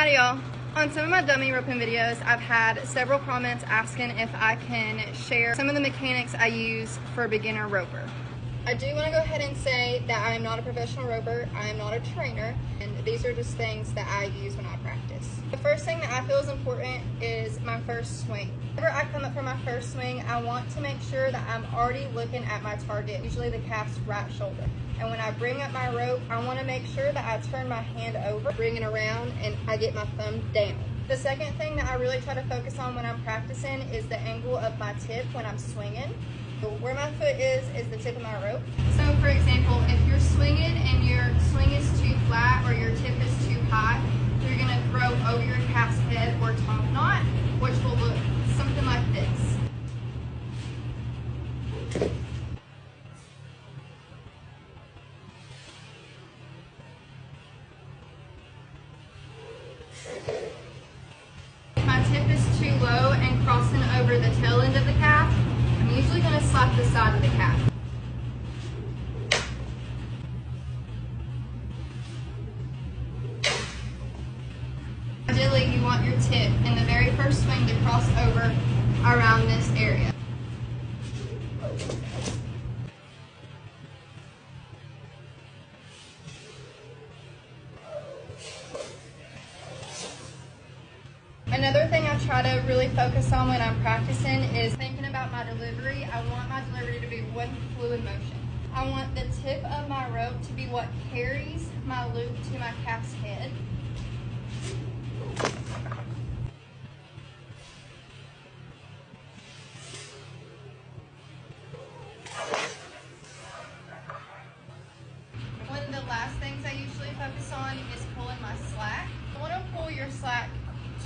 Howdy y'all. On some of my dummy roping videos, I've had several comments asking if I can share some of the mechanics I use for a beginner roper. I do want to go ahead and say that I am not a professional roper, I am not a trainer, and these are just things that I use when I practice. The first thing that I feel is important is my first swing. Whenever I come up for my first swing, I want to make sure that I'm already looking at my target, usually the calf's right shoulder. And when I bring up my rope, I want to make sure that I turn my hand over, bring it around, and I get my thumb down. The second thing that I really try to focus on when I'm practicing is the angle of my tip when I'm swinging. So where my foot is the tip of my rope. So for example, if you're swinging and your swing is too flat or your tip is too high, you're going to throw over your calf's head or top knot, which will look something like this. If my tip is too low and crossing over the tail end of the calf, I'm usually going to slap the side of the calf. Ideally, you want your tip in the very first swing to cross over around this area. Another thing I try to really focus on when I'm practicing is thinking about my delivery. I want my delivery to be one fluid motion. I want the tip of my rope to be what carries my loop to my calf's head. One of the last things I usually focus on is pulling my slack. You want to pull your slack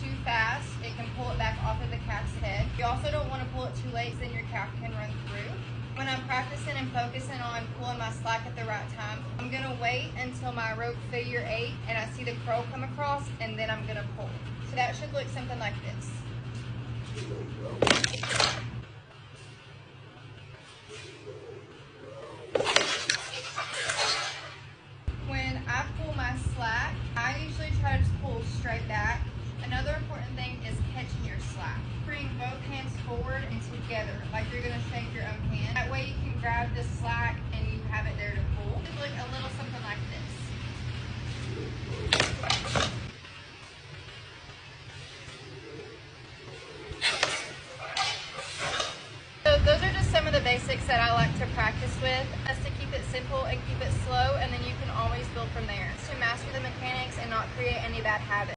too fast, it can pull it back off of the calf's head. You also don't want to pull it too late, so then your calf can run through. When I'm practicing and focusing on pulling my slack at the right time, I'm going to wait until my rope figure 8 and I see the curl come across, and then I'm going to pull. So that should look something like this. When I pull my slack, I usually try to pull straight back. Another important thing is catching your slack. Bring both hands forward and together, like you're going to shake your own hand. That way you can grab the slack and you have it there to pull. It look a little something like this. So those are just some of the basics that I like to practice with, just to keep it simple and keep it slow, and then you can always build from there to master the mechanics and not create any bad habits.